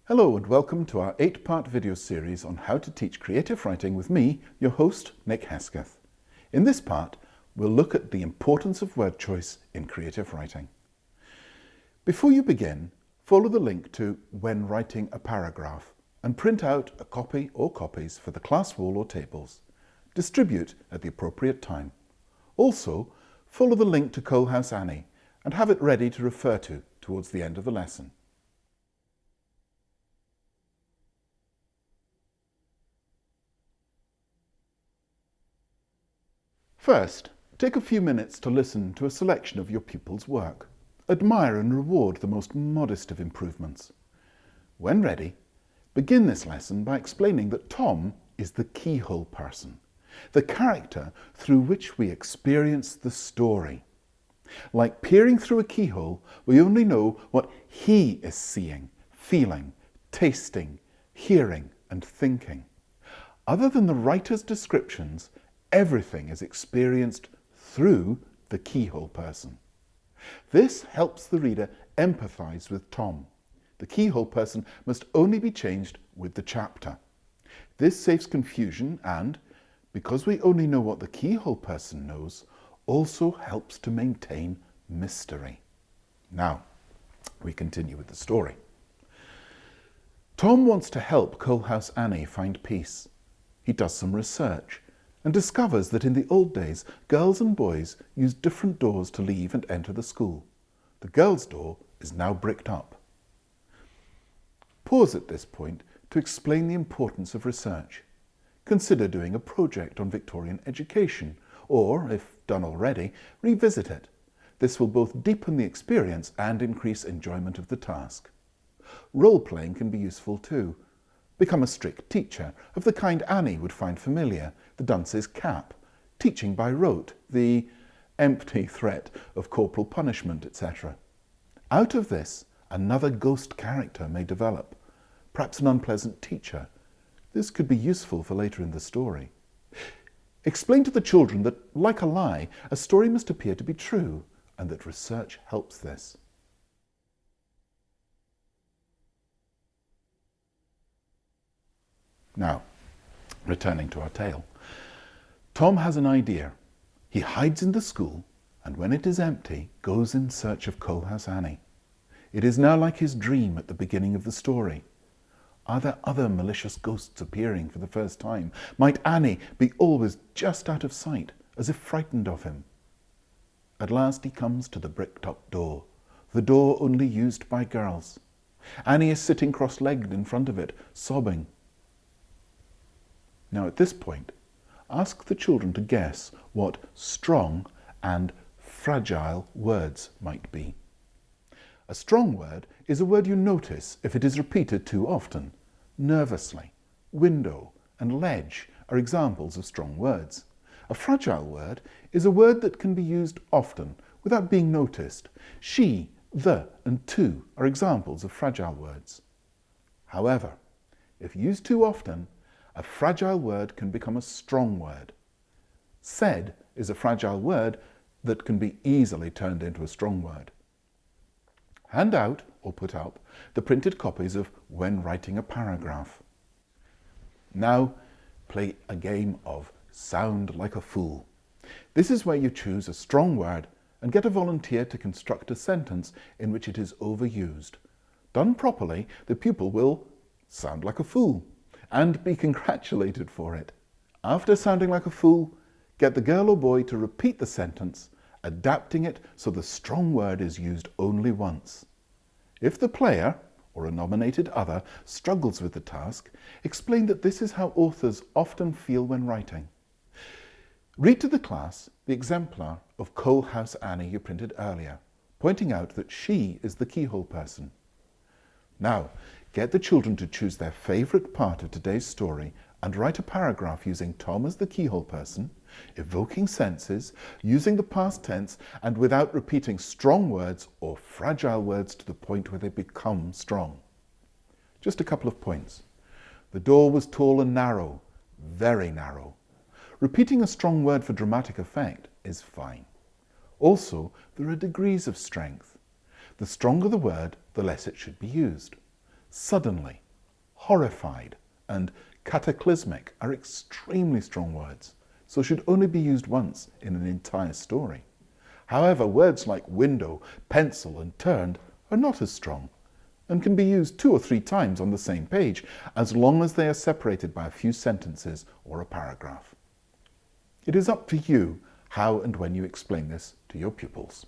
Hello and welcome to our 8-part video series on how to teach creative writing with me, your host, Nick Hesketh. In this part, we'll look at the importance of word choice in creative writing. Before you begin, follow the link to When Writing a Paragraph and print out a copy or copies for the class wall or tables. Distribute at the appropriate time. Also, follow the link to Coalhouse Annie and have it ready to refer to towards the end of the lesson. First, take a few minutes to listen to a selection of your pupils' work. Admire and reward the most modest of improvements. When ready, begin this lesson by explaining that Tom is the keyhole person, the character through which we experience the story. Like peering through a keyhole, we only know what he is seeing, feeling, tasting, hearing, and thinking. Other than the writer's descriptions, everything is experienced through the keyhole person. This helps the reader empathise with Tom. The keyhole person must only be changed with the chapter. This saves confusion and, because we only know what the keyhole person knows, also helps to maintain mystery. Now, we continue with the story. Tom wants to help Coalhouse Annie find peace. He does some research and discovers that in the old days, girls and boys used different doors to leave and enter the school. The girls' door is now bricked up. Pause at this point to explain the importance of research. Consider doing a project on Victorian education, or, if done already, revisit it. This will both deepen the experience and increase enjoyment of the task. Role-playing can be useful too. Become a strict teacher, of the kind Annie would find familiar, the dunce's cap, teaching by rote, the empty threat of corporal punishment, etc. Out of this, another ghost character may develop, perhaps an unpleasant teacher. This could be useful for later in the story. Explain to the children that, like a lie, a story must appear to be true, and that research helps this. Now, returning to our tale. Tom has an idea. He hides in the school, and when it is empty, goes in search of Coalhouse Annie. It is now like his dream at the beginning of the story. Are there other malicious ghosts appearing for the first time? Might Annie be always just out of sight, as if frightened of him? At last he comes to the bricked-up door, the door only used by girls. Annie is sitting cross-legged in front of it, sobbing. Now at this point, ask the children to guess what strong and fragile words might be. A strong word is a word you notice if it is repeated too often. Nervously, window, and ledge are examples of strong words. A fragile word is a word that can be used often without being noticed. She, the, and to are examples of fragile words. However, if used too often, a fragile word can become a strong word. Said is a fragile word that can be easily turned into a strong word. Hand out, or put up, the printed copies of When Writing a Paragraph. Now, play a game of Sound Like a Fool. This is where you choose a strong word and get a volunteer to construct a sentence in which it is overused. Done properly, the pupil will sound like a fool and be congratulated for it. After sounding like a fool, get the girl or boy to repeat the sentence, adapting it so the strong word is used only once. If the player, or a nominated other, struggles with the task, explain that this is how authors often feel when writing. Read to the class the exemplar of Coalhouse Annie you printed earlier, pointing out that she is the keyhole person. Now, get the children to choose their favourite part of today's story and write a paragraph using Tom as the keyhole person, evoking senses, using the past tense, and without repeating strong words or fragile words to the point where they become strong. Just a couple of points. The door was tall and narrow, very narrow. Repeating a strong word for dramatic effect is fine. Also, there are degrees of strength. The stronger the word, the less it should be used. Suddenly, horrified, and cataclysmic are extremely strong words, so should only be used once in an entire story. However, words like window, pencil, and turned are not as strong, and can be used 2 or 3 times on the same page, as long as they are separated by a few sentences or a paragraph. It is up to you how and when you explain this to your pupils.